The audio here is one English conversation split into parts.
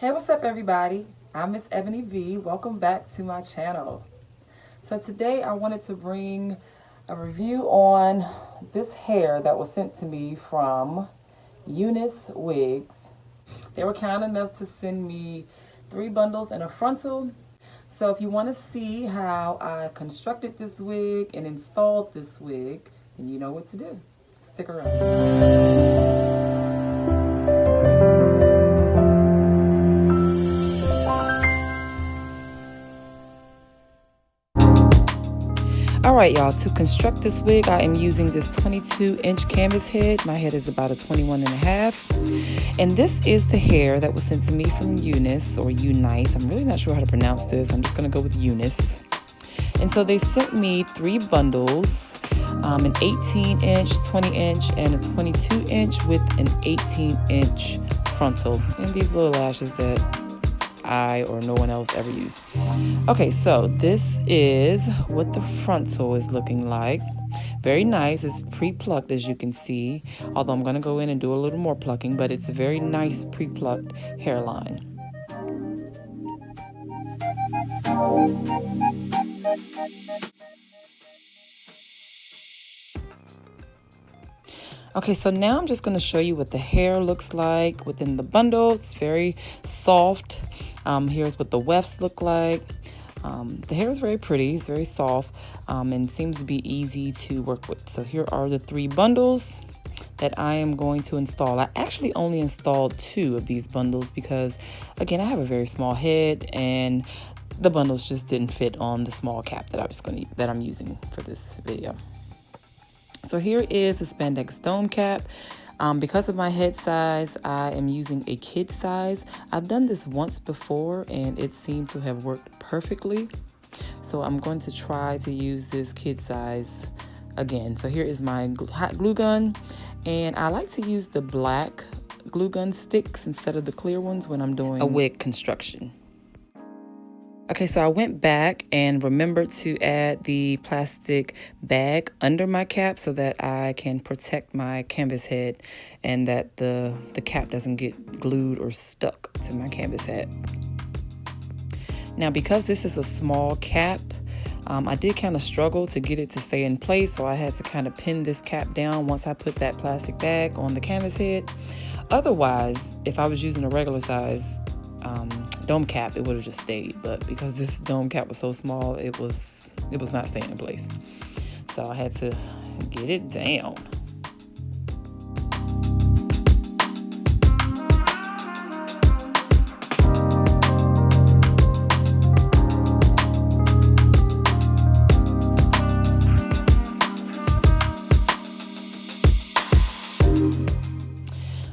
Hey, what's up, everybody? I'm Miss Ebony V. Welcome back to my channel. So, today I wanted to bring a review on this hair that was sent to me from UNice Wigs. They were kind enough to send me 3 bundles and a frontal. So, if you want to see how I constructed this wig and installed this wig, then you know what to do. Stick around. All right, y'all, to construct this wig, I am using this 22-inch canvas head. My head is about a 21 and a half. And this is the hair that was sent to me from UNice or UNice. I'm really not sure how to pronounce this. I'm just going to go with UNice. And so they sent me 3 bundles, an 18-inch, 20-inch, and a 22-inch with an 18-inch frontal. And these little lashes that I or no one else ever used. Okay, so this is what the frontal is looking like. Very nice. It's pre-plucked, as you can see, although I'm going to go in and do a little more plucking, but it's a very nice pre-plucked hairline. Okay, so now I'm just going to show you what the hair looks like within the bundle. It's very soft. Here's what the wefts look like. The hair is very pretty. It's very soft and seems to be easy to work with. So here are the 3 bundles that I am going to install. I actually only installed 2 of these bundles because, again, I have a very small head and the bundles just didn't fit on the small cap that I'm using for this video. So here is the spandex dome cap. Because of my head size, I am using a kid size. I've done this once before and it seemed to have worked perfectly. So I'm going to try to use this kid size again. So here is my hot glue gun. And I like to use the black glue gun sticks instead of the clear ones when I'm doing a wig construction. Okay, so I went back and remembered to add the plastic bag under my cap so that I can protect my canvas head and that the cap doesn't get glued or stuck to my canvas head. Now, because this is a small cap, I did kind of struggle to get it to stay in place, so I had to kind of pin this cap down once I put that plastic bag on the canvas head. Otherwise, if I was using a regular size dome cap, it would have just stayed, but because this dome cap was so small, it was not staying in place, so I had to get it down.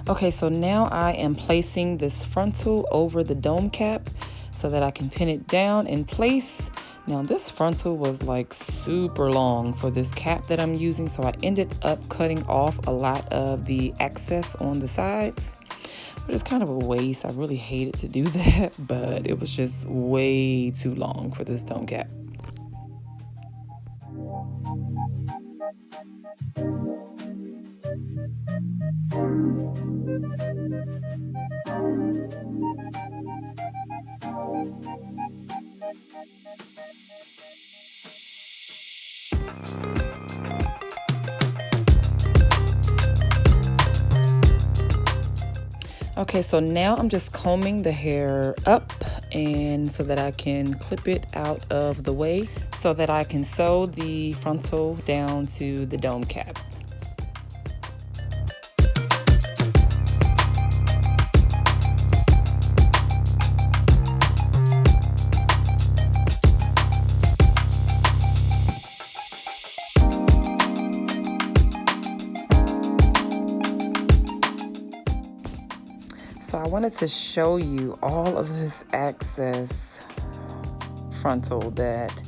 Okay, so now I am placing this frontal over the dome cap so that I can pin it down in place. Now this frontal was like super long for this cap that I'm using, so I ended up cutting off a lot of the excess on the sides. But it's kind of a waste. I really hated to do that, but it was just way too long for this dome cap. Okay, so now I'm just combing the hair up and so that I can clip it out of the way so that I can sew the frontal down to the dome cap. So I wanted to show you all of this excess frontal that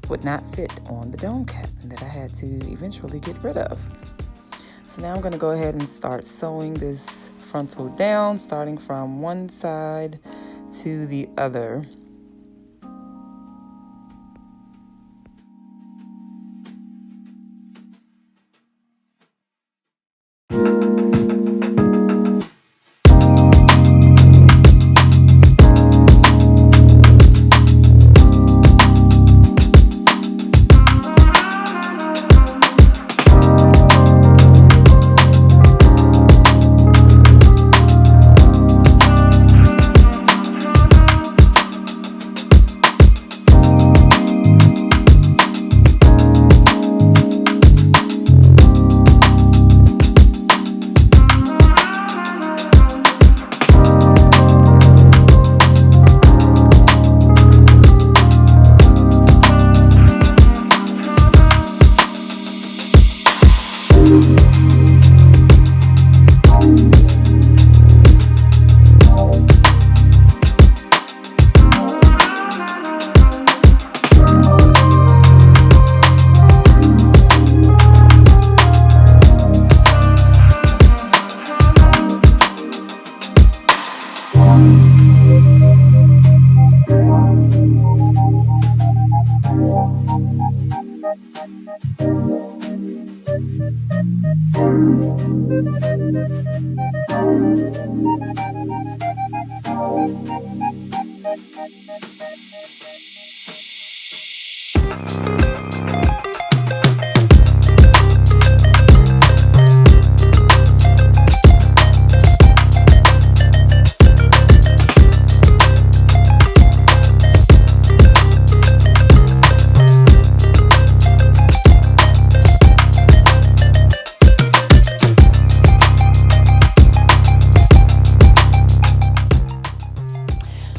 would not fit on the dome cap and that I had to eventually get rid of. So now I'm going to go ahead and start sewing this frontal down, starting from one side to the other.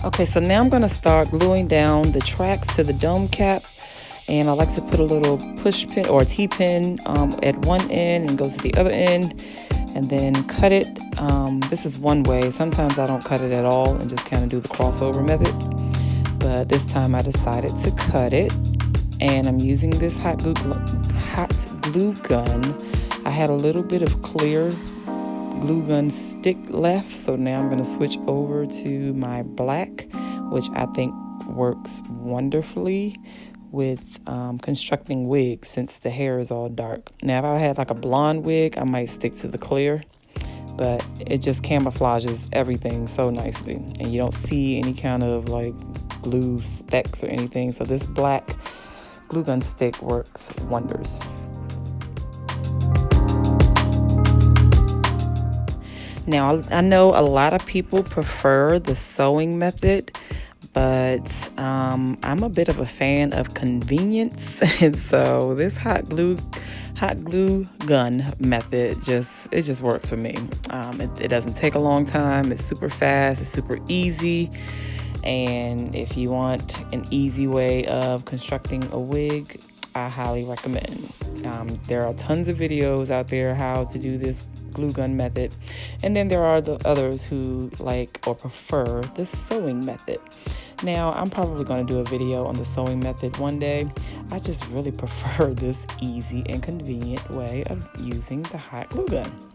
Okay, so now I'm going to start gluing down the tracks to the dome cap. And I like to put a little push pin or a T-pin at one end and go to the other end and then cut it. This is one way. Sometimes I don't cut it at all and just kind of do the crossover method. But this time I decided to cut it. And I'm using this hot glue gun. I had a little bit of clear glue gun stick left, so now I'm going to switch over to my black, which I think works wonderfully with constructing wigs since the hair is all dark. Now if I had like a blonde wig, I might stick to the clear, but it just camouflages everything so nicely and you don't see any kind of like glue specks or anything. So this black glue gun stick works wonders. Now, I know a lot of people prefer the sewing method, but I'm a bit of a fan of convenience. And so this hot glue gun method just works for me. It doesn't take a long time. It's super fast. It's super easy. And if you want an easy way of constructing a wig, I highly recommend. There are tons of videos out there how to do this glue gun method, and then there are the others who like or prefer the sewing method. Now I'm probably going to do a video on the sewing method one day. I just really prefer this easy and convenient way of using the hot glue gun.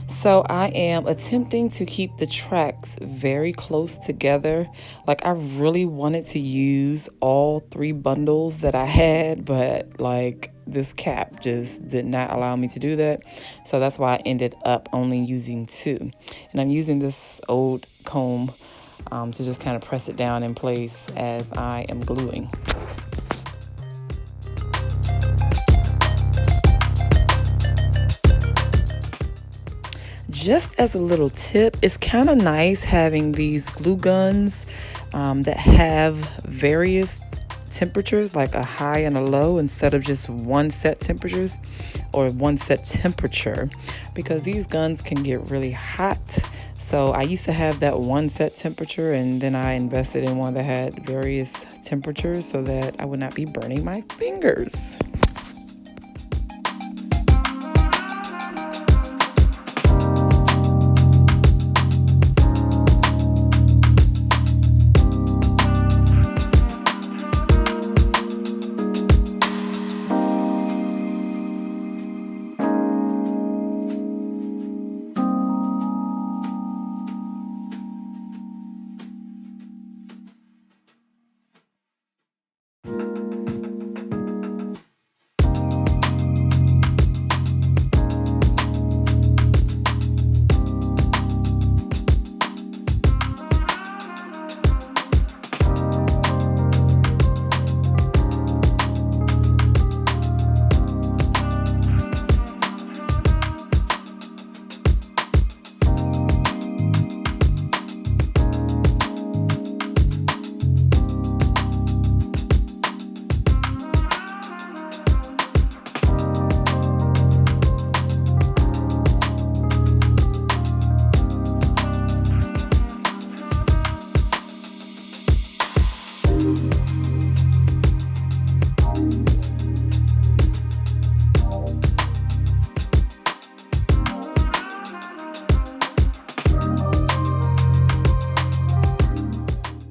So I am attempting to keep the tracks very close together. Like I really wanted to use all 3 bundles that I had, but like this cap just did not allow me to do that. So that's why I ended up only using 2. And I'm using this old comb to just kind of press it down in place as I am gluing. Just as a little tip, it's kind of nice having these glue guns that have various temperatures, like a high and a low, instead of just one set temperatures or one set temperature, because these guns can get really hot. So I used to have that one set temperature, and then I invested in one that had various temperatures so that I would not be burning my fingers.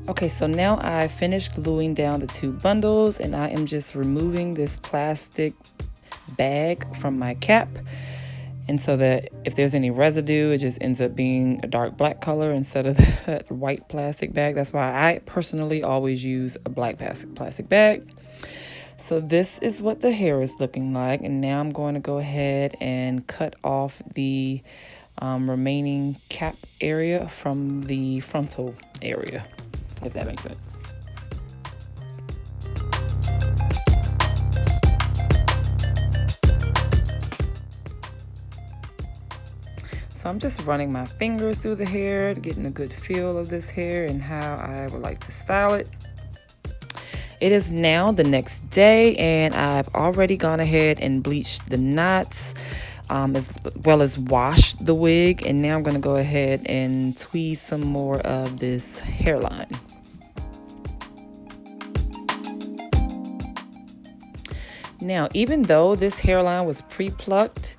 Okay, so now I finished gluing down the 2 bundles, and I am just removing this plastic bag from my cap. And so that if there's any residue, it just ends up being a dark black color instead of that white plastic bag. That's why I personally always use a black plastic bag. So this is what the hair is looking like. And now I'm going to go ahead and cut off the remaining cap area from the frontal area, if that makes sense. So I'm just running my fingers through the hair, getting a good feel of this hair and how I would like to style it. It is now the next day, and I've already gone ahead and bleached the knots, as well as washed the wig. And now I'm going to go ahead and tweeze some more of this hairline. Now, even though this hairline was pre-plucked,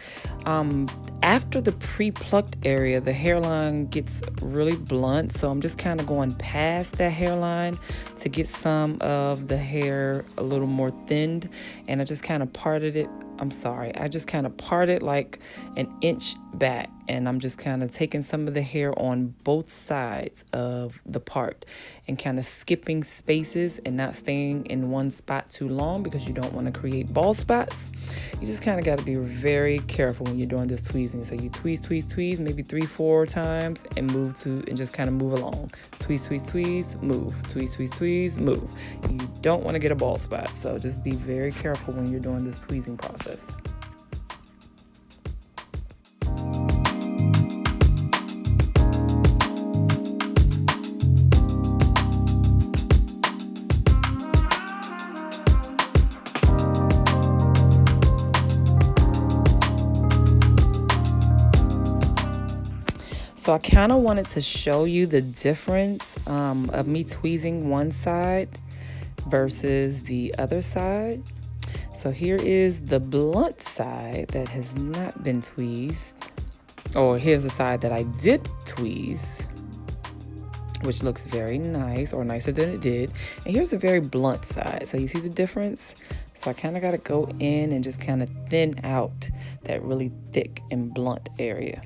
after the pre-plucked area, the hairline gets really blunt. So I'm just kind of going past that hairline to get some of the hair a little more thinned. And I just kind of parted it. I just kind of parted like an inch back, and I'm just kind of taking some of the hair on both sides of the part and kind of skipping spaces and not staying in one spot too long because you don't want to create bald spots. You just kind of got to be very careful when you're doing this tweezing. So you tweeze, maybe 3-4 times and just kind of move along. Tweeze, move. Tweeze, move. You don't want to get a bald spot. So just be very careful when you're doing this tweezing process. So I kind of wanted to show you the difference of me tweezing one side versus the other side. So here is the blunt side that has not been tweezed. Or here's the side that I did tweeze, which looks very nice, or nicer than it did. And here's the very blunt side. So you see the difference? So I kind of got to go in and just kind of thin out that really thick and blunt area.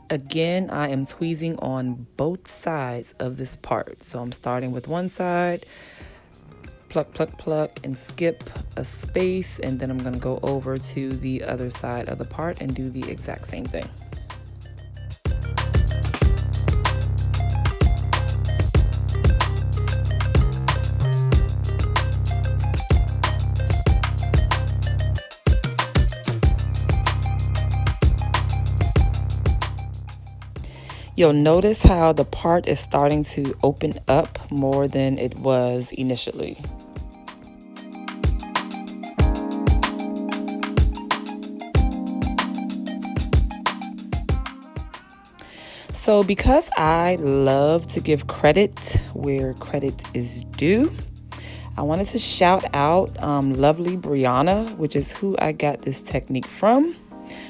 Again, I am tweezing on both sides of this part. So I'm starting with one side, pluck, and skip a space. And then I'm going to go over to the other side of the part and do the exact same thing. You'll notice how the part is starting to open up more than it was initially. So because I love to give credit where credit is due, I wanted to shout out lovely Brianna, which is who I got this technique from.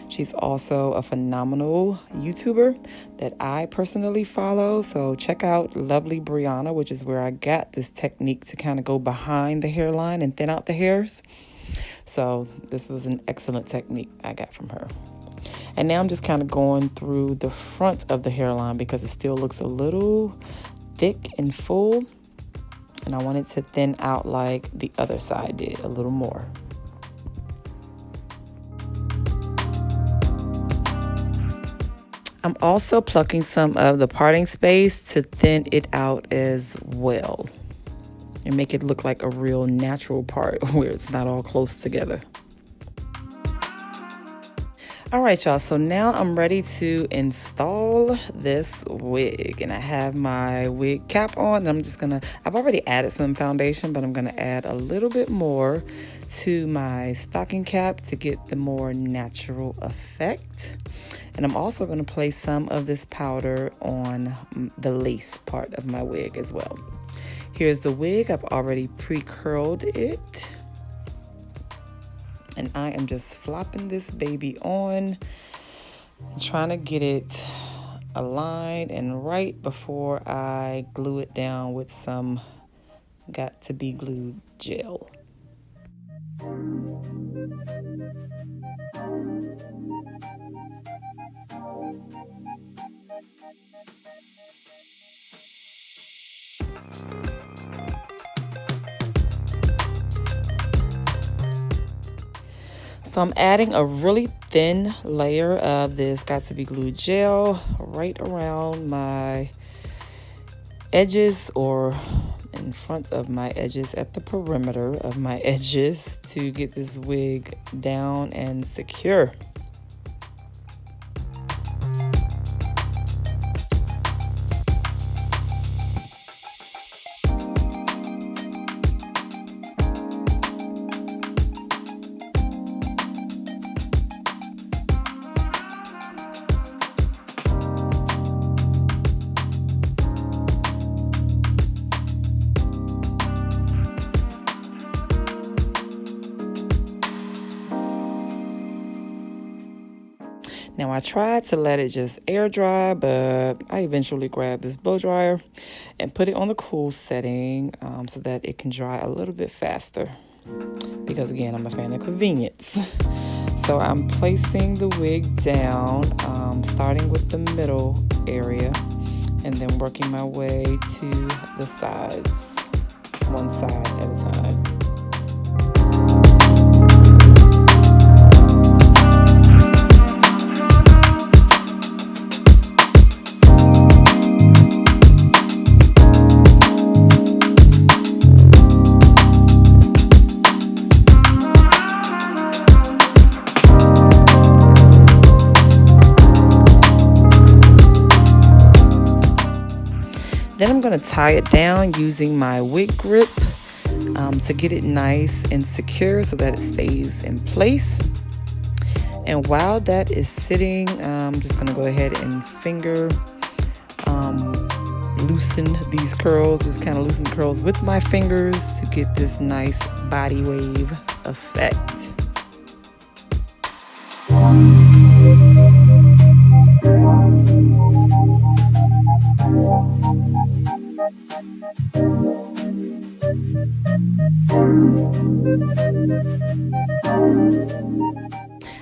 She's also a phenomenal YouTuber that I personally follow. So check out Lovely Brianna, which is where I got this technique to kind of go behind the hairline and thin out the hairs. So this was an excellent technique I got from her. And now I'm just kind of going through the front of the hairline because it still looks a little thick and full. And I wanted to thin out like the other side did a little more. I'm also plucking some of the parting space to thin it out as well and make it look like a real natural part where it's not all close together. All right, y'all, so now I'm ready to install this wig, and I have my wig cap on. And I've already added some foundation, but I'm gonna add a little bit more to my stocking cap to get the more natural effect. And I'm also going to place some of this powder on the lace part of my wig as well. Here's the wig. I've already pre-curled it. And I am just flopping this baby on and trying to get it aligned and right before I glue it down with some got to be glued gel. So I'm adding a really thin layer of this Got to Be Glue gel right around my edges, or in front of my edges, at the perimeter of my edges, to get this wig down and secure. Now I tried to let it just air dry, but I eventually grabbed this blow dryer and put it on the cool setting so that it can dry a little bit faster. Because again, I'm a fan of convenience. So I'm placing the wig down, starting with the middle area and then working my way to the sides, one side at a time. Then I'm going to tie it down using my wig grip to get it nice and secure so that it stays in place. And while that is sitting, I'm just going to go ahead and finger loosen these curls, just kind of loosen the curls with my fingers to get this nice body wave effect.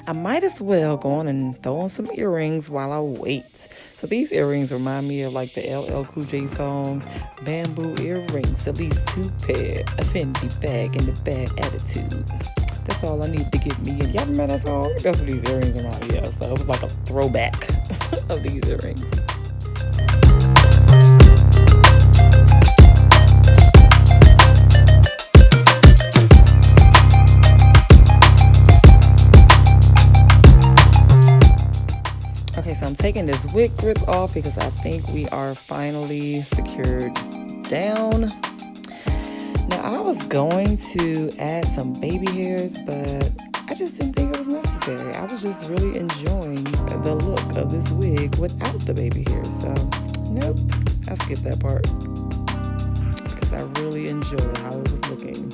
I might as well go on and throw on some earrings while I wait. So these earrings remind me of like the LL Cool J song, Bamboo Earrings, at least 2 pair, a Fendi bag and a bad attitude. That's all I need to get me in. Y'all remember that song? That's what these earrings remind me of. So it was like a throwback of these earrings. Okay, so I'm taking this wig grip off because I think we are finally secured down. Now, I was going to add some baby hairs, but I just didn't think it was necessary. I was just really enjoying the look of this wig without the baby hairs. So, nope, I skipped that part because I really enjoyed how it was looking.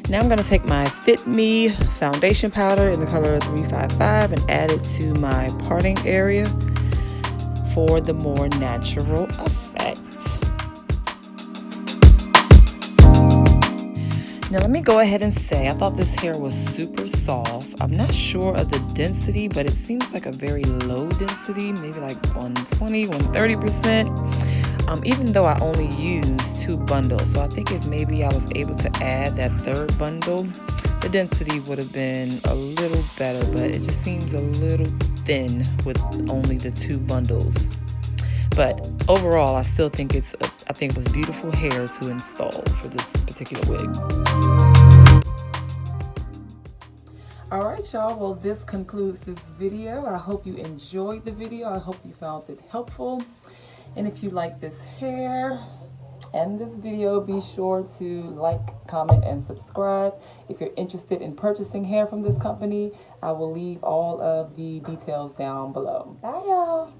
Now I'm going to take my Fit Me foundation powder in the color 355 and add it to my parting area for the more natural effect. Now let me go ahead and say, I thought this hair was super soft. I'm not sure of the density, but it seems like a very low density, maybe like 120, 130%. Even though I only used 2 bundles. So I think if maybe I was able to add that 3rd bundle, the density would have been a little better, but it just seems a little thin with only the 2 bundles. But overall, I still think it was beautiful hair to install for this particular wig. All right, y'all. Well, this concludes this video. I hope you enjoyed the video. I hope you found it helpful. And if you like this hair and this video, be sure to like, comment, and subscribe. If you're interested in purchasing hair from this company, I will leave all of the details down below. Bye, y'all.